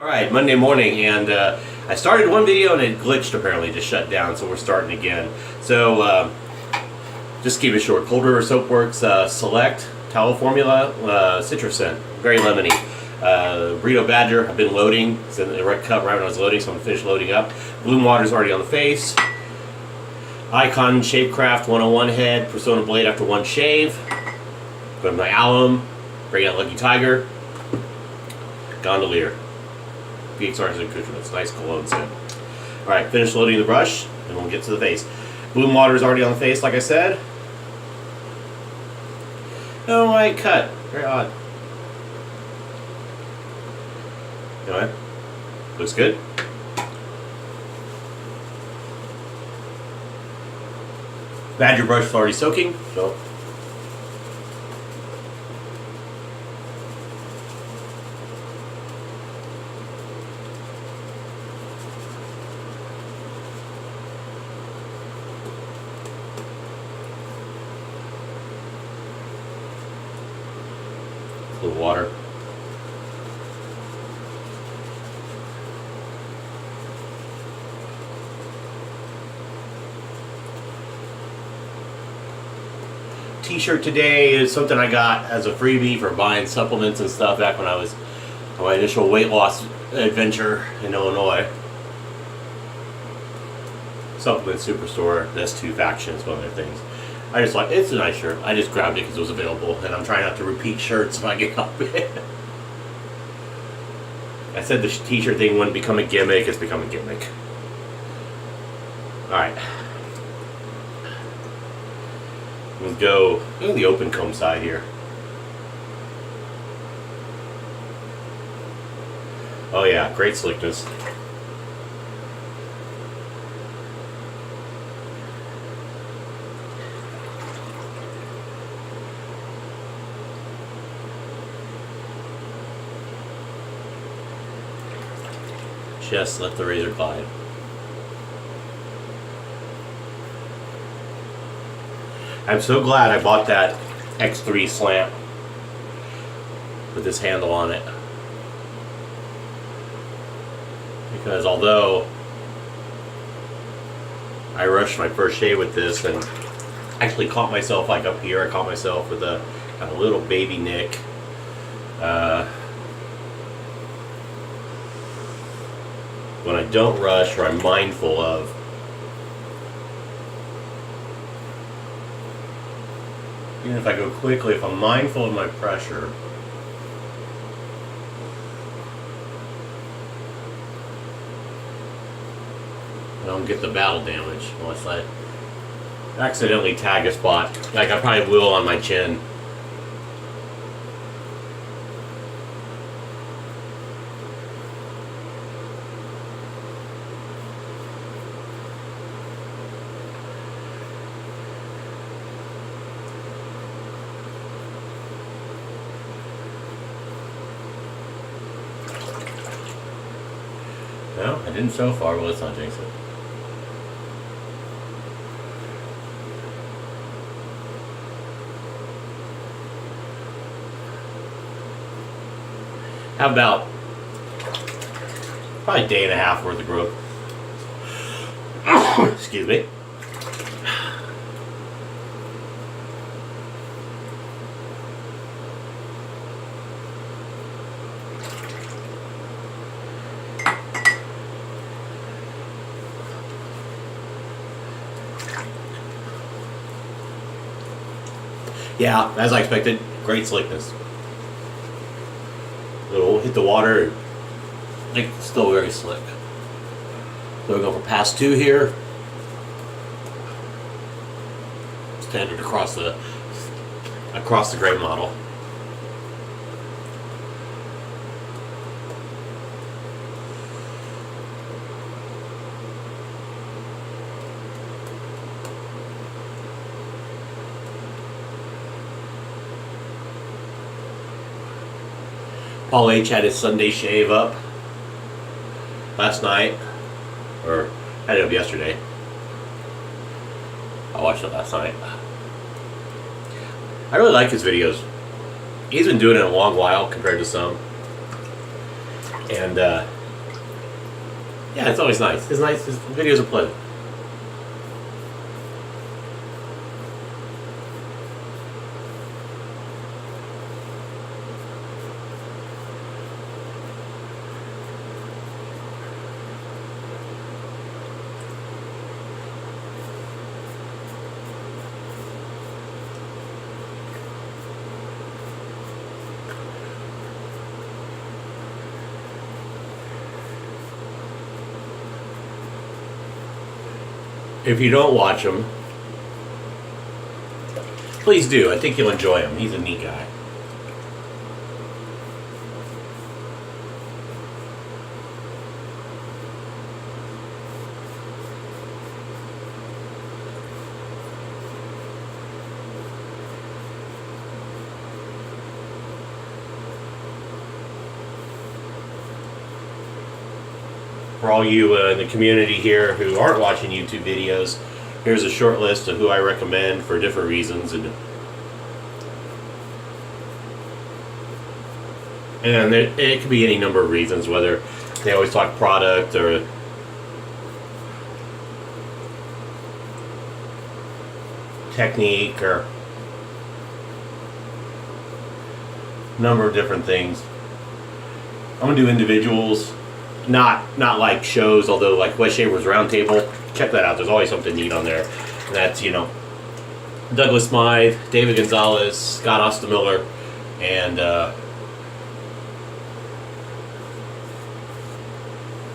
Alright, Monday morning, and I started one video and it glitched apparently, just shut down, so we're starting again. So, just keep it short. Cold River Soapworks Select Tallow Formula Citrus Scent, very lemony. Breeto Badger, I've been loading, it's in the right cup right when I was loading, so I'm going to finish loading up. Bloom Water's already on the face. iKon Shavecraft 101 head, Persona Blade after one shave. Go to my alum, bring out Lucky Tiger. Gondolier. VXR's accoutrements, nice cologne scent. Alright, finish loading the brush, and we'll get to the face. Bloom Water is already on the face, like I said. No white cut. Very odd. Anyway, looks good. Badger brush is already soaking, so. A little water. T-shirt today is something I got as a freebie for buying supplements and stuff back when I was on my initial weight loss adventure in Illinois. Supplement Superstore, S2 Factions, one of their things. I just like, it's a nice shirt. I just grabbed it because it was available, and I'm trying not to repeat shirts if I can help it. I said the t-shirt thing wouldn't become a gimmick, it's become a gimmick. Alright. Let's go in the open comb side here. Oh yeah, great slickness. Just let the razor glide. I'm so glad I bought that X3 slant with this handle on it, because although I rushed my first shave with this and actually caught myself like up here, I caught myself with a kind of little baby nick. When I don't rush, or I'm mindful of, even if I go quickly, if I'm mindful of my pressure, I don't get the battle damage unless I accidentally tag a spot, like I probably will on my chin. No, I didn't so far, but let's not jinx it. How about probably a day and a half worth of growth? Excuse me. Yeah, as I expected, great slickness. It'll hit the water, I think it's still very slick. So we go for pass 2 here. Standard across the gray model. Paul H had his Sunday shave up last night, or had it up yesterday. I watched it last night. I really like his videos. He's been doing it a long while compared to some. And yeah, it's always nice. It's nice. His videos are pleasant. If you don't watch him, please do. I think you'll enjoy him. He's a neat guy. For all you in the community here who aren't watching YouTube videos, here's a short list of who I recommend for different reasons. And it could be any number of reasons, whether they always talk product or technique or a number of different things. I'm going to do individuals. Not like shows, although like West Shavers Roundtable, check that out. There's always something neat on there. And that's, you know, Douglas Smythe, David Gonzalez, Scott Ostemiller, and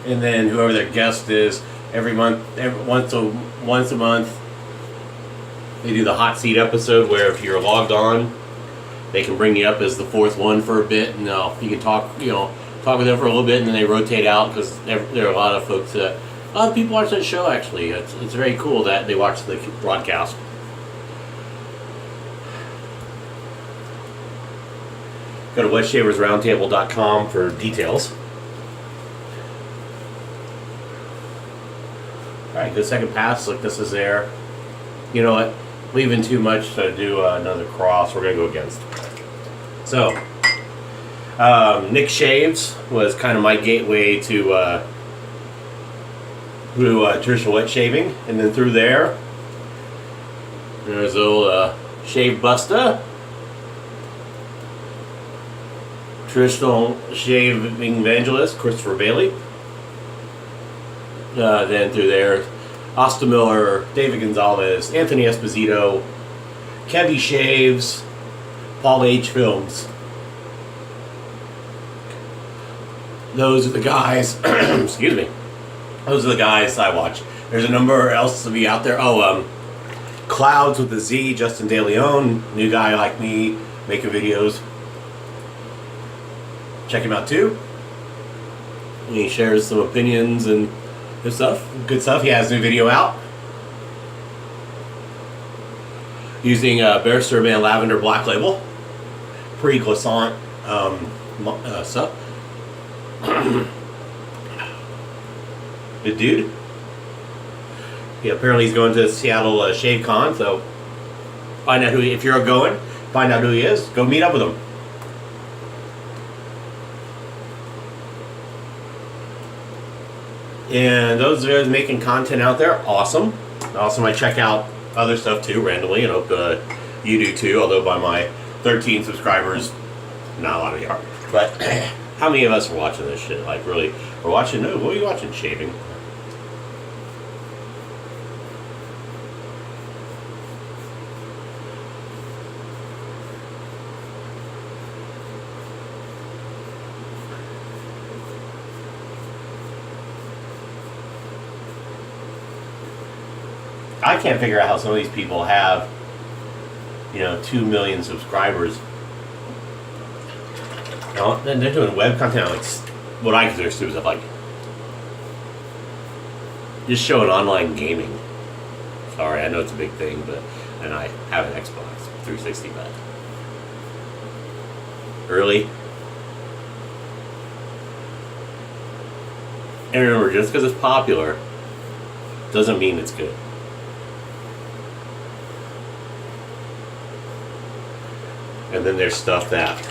then whoever their guest is. Every month, once a month, they do the hot seat episode where if you're logged on, they can bring you up as the fourth one for a bit, and you can talk, talk with them for a little bit, and then they rotate out because there are a lot of folks that a lot of people watch that show. Actually, it's very cool that they watch the broadcast. Go to westshaversroundtable.com for details. All right, good second pass. Look, this is there. You know what? Leaving too much to do another cross. We're gonna go against. So. Nick Shaves was kind of my gateway to traditional wet shaving, and then through there's old Shave Busta, traditional shaving evangelist Christopher Bailey. Then through there, Austin Miller, David Gonzalez, Anthony Esposito, Kevy Shaves, Paul H. Films. Those are the guys, excuse me, those are the guys I watch. There's a number else to be out there. Clouds with the Z, Justin De Leon, new guy like me, making videos. Check him out too. He shares some opinions and good stuff. He has a new video out. Using Barrister Man Lavender Black Label. Pre-glissant stuff. Good dude. Yeah, apparently he's going to the Seattle Shavecon, so find out if you're going, find out who he is, go meet up with him. And those of you making content out there, awesome. Also, I check out other stuff too randomly, and hope you do too, although by my 13 subscribers, not a lot of you are. But how many of us are watching this shit? Like, really, we're watching, no, what are you watching? Shaving. I can't figure out how some of these people have, 2 million subscribers. Then they're doing web content, like what I consider stupid stuff, like just showing online gaming. Sorry, I know it's a big thing, and I have an Xbox 360, but really. And remember, just because it's popular doesn't mean it's good. And then there's stuff that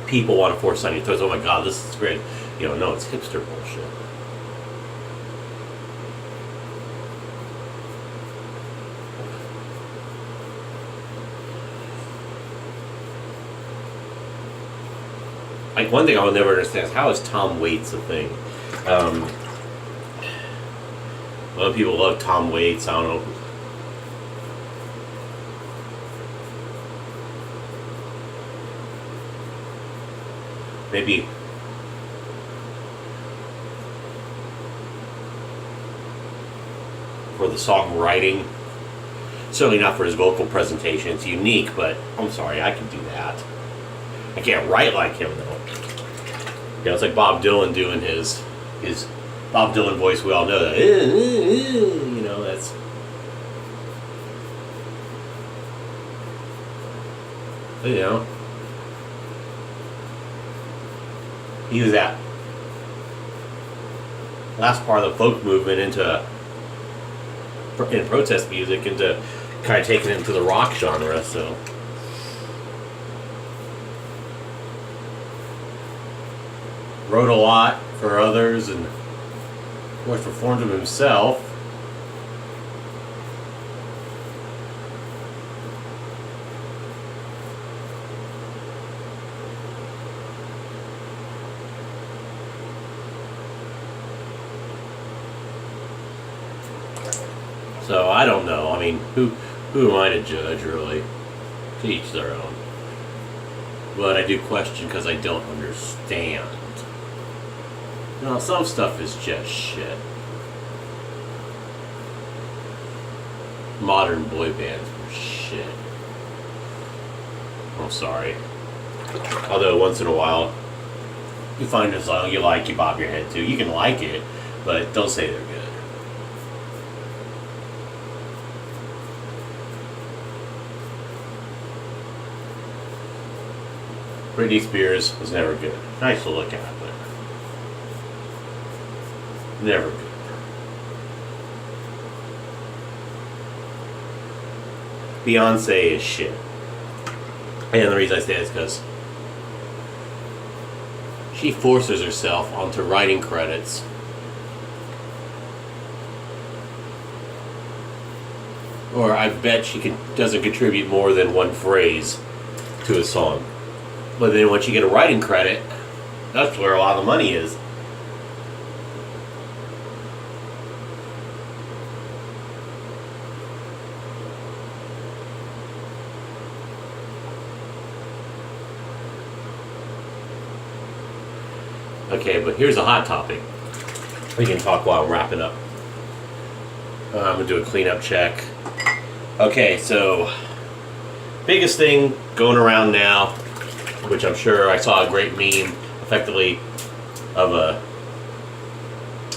people want to force on you. Oh my god, this is great. You know, no, it's hipster bullshit. Like, one thing I'll never understand is how is Tom Waits a thing? A lot of people love Tom Waits. I don't know. Maybe for the songwriting. Certainly not for his vocal presentation. It's unique, but I'm sorry, I can do that. I can't write like him though. You know, it's like Bob Dylan doing his Bob Dylan voice. We all know that. You know, that's. You know, he was that last part of the folk movement in protest music into kind of taking it into the rock genre. So. Wrote a lot for others and of course performed them himself. So I don't know. I mean, who am I to judge, really? To each their own. But I do question because I don't understand. You know, some stuff is just shit. Modern boy bands were shit. I'm sorry. Although once in a while, you find a song you like, you bob your head to. You can like it, but don't say they're good. Britney Spears was never good. Nice to look at, but never good. Beyonce is shit. And the reason I say that is because she forces herself onto writing credits. Or I bet she doesn't contribute more than one phrase to a song. But then once you get a writing credit, that's where a lot of the money is. Okay, but here's a hot topic. We can talk while I'm wrapping up. I'm going to do a cleanup check. Okay, so biggest thing going around now, which I'm sure I saw a great meme, effectively, of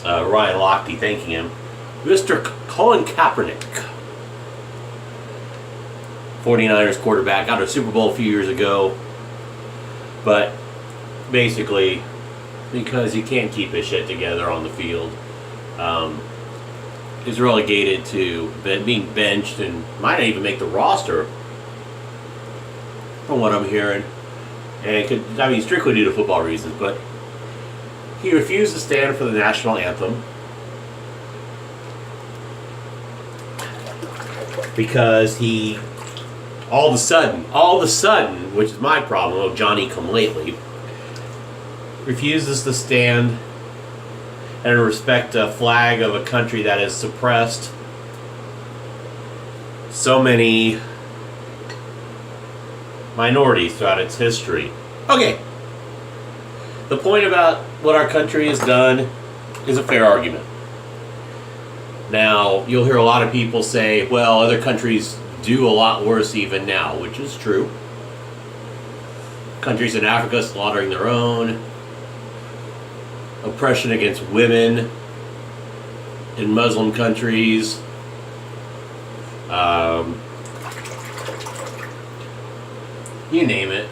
Ryan Lochte thanking him. Mr. Colin Kaepernick, 49ers quarterback, got a Super Bowl a few years ago, but basically, because he can't keep his shit together on the field, is relegated to being benched and might not even make the roster, from what I'm hearing. And it could, I mean, strictly due to football reasons, but he refused to stand for the national anthem because he, all of a sudden, which is my problem, oh Johnny come lately, refuses to stand and respect a flag of a country that has suppressed so many minorities throughout its history. Okay. The point about what our country has done is a fair argument. Now, you'll hear a lot of people say, well, other countries do a lot worse even now, which is true. Countries in Africa slaughtering their own. Oppression against women in Muslim countries. You name it.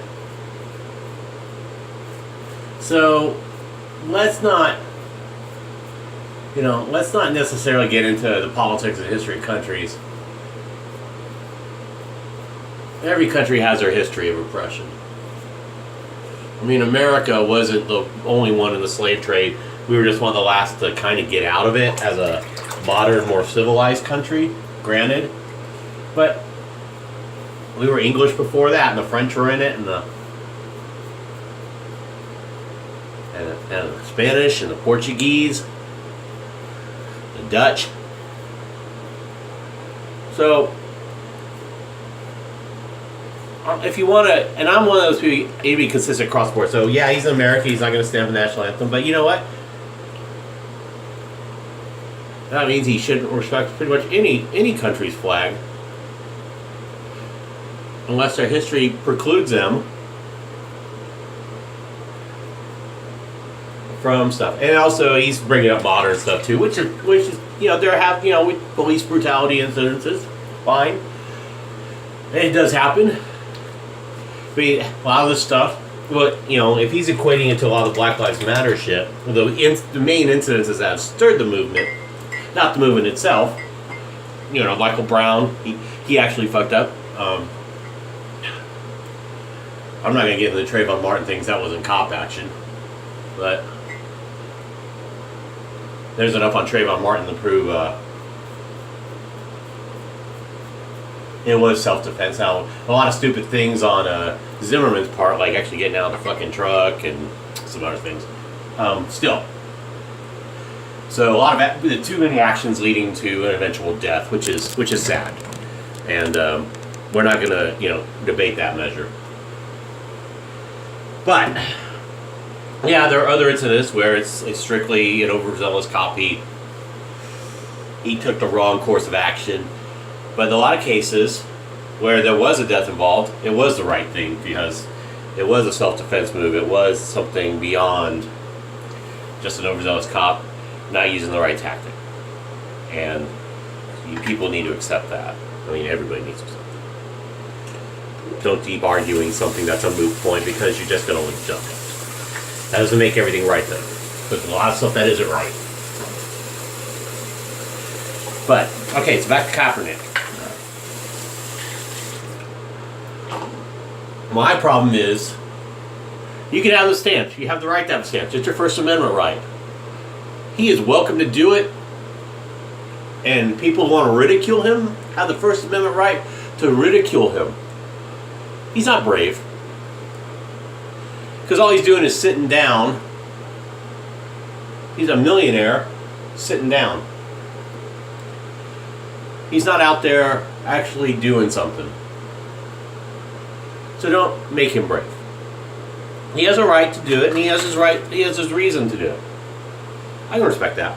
So, let's not necessarily get into the politics and history of countries. Every country has their history of oppression. I mean, America wasn't the only one in the slave trade. We were just one of the last to kind of get out of it as a modern, more civilized country, granted. But we were English before that, and the French were in it, and the Spanish, and the Portuguese, the Dutch. So, if you want to, and I'm one of those people, you be consistent cross board. So yeah, he's in America, he's not going to stand for the national anthem, but you know what? That means he shouldn't respect pretty much any country's flag, unless their history precludes them from stuff. And also, he's bringing up modern stuff too, which is there have with police brutality incidences, fine. It does happen. But a lot of this stuff, but if he's equating it to a lot of the Black Lives Matter shit, the main incidences that have stirred the movement, not the movement itself. Michael Brown, he actually fucked up. I'm not gonna get into the Trayvon Martin things. That wasn't cop action, but there's enough on Trayvon Martin to prove it was self-defense. Now, a lot of stupid things on Zimmerman's part, like actually getting out of the fucking truck and some other things. Still. So a lot of too many actions leading to an eventual death, which is sad. And we're not going to, debate that measure. But, yeah, there are other incidents where it's strictly an overzealous cop. He took the wrong course of action. But in a lot of cases where there was a death involved, it was the right thing because it was a self-defense move. It was something beyond just an overzealous cop not using the right tactic. And people need to accept that. I mean, everybody needs to accept that. Don't keep arguing something that's a moot point because you're just going to look dumb. That doesn't make everything right, though. There's a lot of stuff that isn't right. But, okay, so back to Kaepernick. My problem is, you can have the stance. You have the right to have a stance. It's your First Amendment right. He is welcome to do it. And people who want to ridicule him have the First Amendment right to ridicule him. He's not brave. Because all he's doing is sitting down. He's a millionaire sitting down. He's not out there actually doing something. So don't make him brave. He has a right to do it, and he has his reason to do it. I can respect that.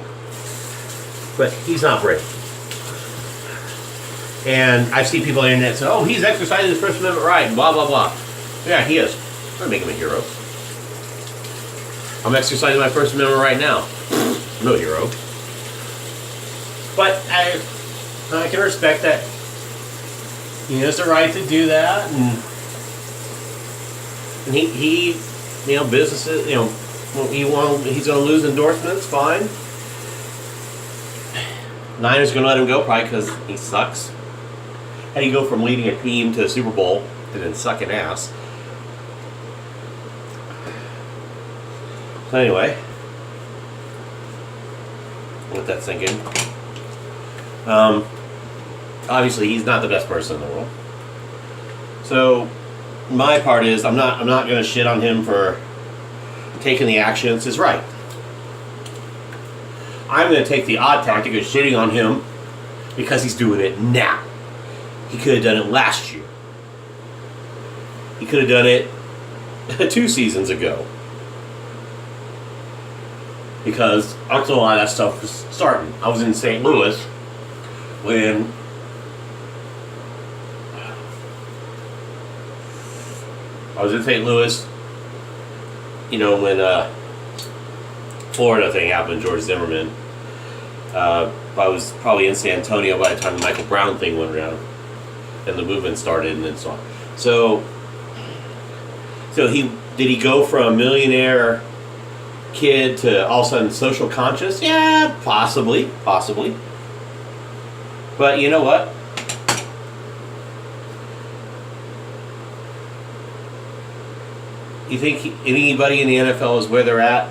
But he's not brave. And I've seen people on the internet say, oh, he's exercising his First Amendment right, and blah, blah, blah. Yeah, he is. I'm going to make him a hero. I'm exercising my First Amendment right now. I'm no hero. But I can respect that he has the right to do that, and he businesses, he's going to lose endorsements, fine. Niners going to let him go, probably because he sucks. How do you go from leading a team to the Super Bowl to then sucking ass? So anyway, let that sink in. Obviously, he's not the best person in the world. So my part is, I'm not going to shit on him for taking the action. It's his right. I'm going to take the odd tactic of shitting on him because he's doing it now. He could have done it last year. He could have done it 2 seasons ago. Because up to a lot of that stuff was starting. I was in St. Louis when when Florida thing happened, George Zimmerman. I was probably in San Antonio by the time the Michael Brown thing went around and the movement started and then so on. So did he go from a millionaire kid to all of a sudden social conscious? Yeah, possibly. But you know what? you think anybody in the NFL is where they're at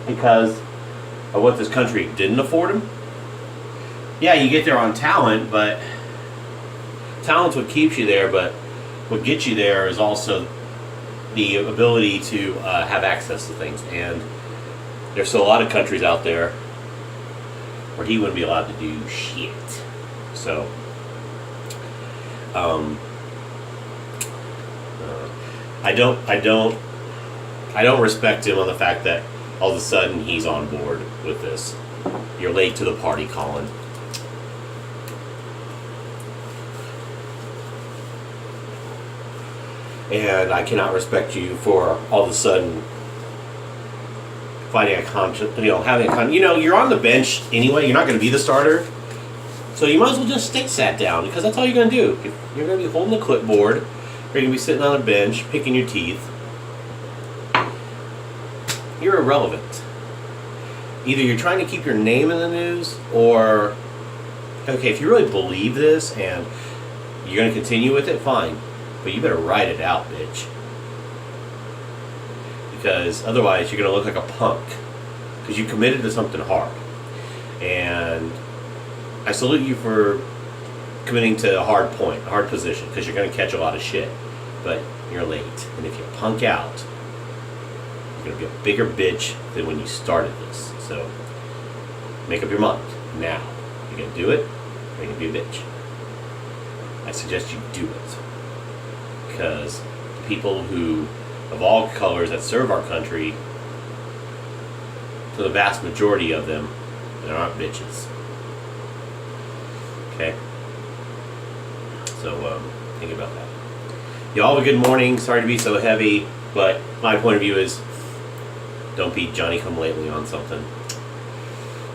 because of what this country didn't afford them? Yeah, you get there on talent, but talent's what keeps you there, but what gets you there is also the ability to have access to things. And there's still a lot of countries out there where he wouldn't be allowed to do shit. So, I don't respect him on the fact that all of a sudden he's on board with this. You're late to the party, Colin. And I cannot respect you for all of a sudden finding a conscience, having a you're on the bench anyway. You're not going to be the starter, so you might as well just stay sat down because that's all you're going to do. You're going to be holding the clipboard. You're going to be sitting on a bench, picking your teeth. You're irrelevant. Either you're trying to keep your name in the news, or okay, if you really believe this and you're going to continue with it, fine. But you better write it out, bitch. Because otherwise you're going to look like a punk. Because you committed to something hard. And I salute you for committing to a hard point, a hard position. Because you're going to catch a lot of shit. But you're late. And if you punk out, you're going to be a bigger bitch than when you started this. So make up your mind. Now. You're going to do it, or you're going to be a bitch. I suggest you do it. Because the people who, of all colors that serve our country, to the vast majority of them, they aren't bitches. Okay? So, think about that. Y'all have a good morning. Sorry to be so heavy, but my point of view is don't be Johnny-come-lately on something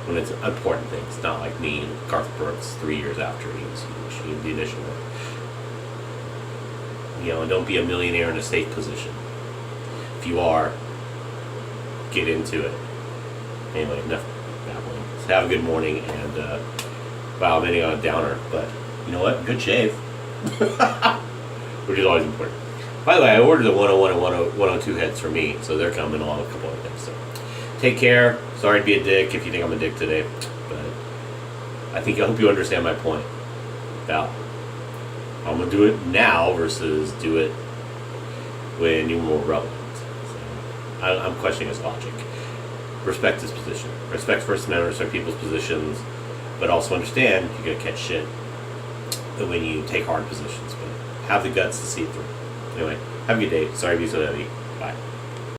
when it's important things, not like me and Garth Brooks 3 years after he was huge, he was the initial one. And don't be a millionaire in a safe position. If you are, get into it. Anyway, enough babbling. So have a good morning, and wow, I'm ending on a downer, but you know what? Good shave. Which is always important. By the way, I ordered the 101 and 102 heads for me, so they're coming along with a couple other things. So take care. Sorry to be a dick if you think I'm a dick today, but I hope you understand my point about I'm going to do it now versus do it when you're more relevant. So I'm questioning his logic. Respect his position. Respect First Amendment, respect people's positions, but also understand you're going to catch shit when you take hard positions. But have the guts to see it through. Anyway, have a good day. Sorry to be so heavy.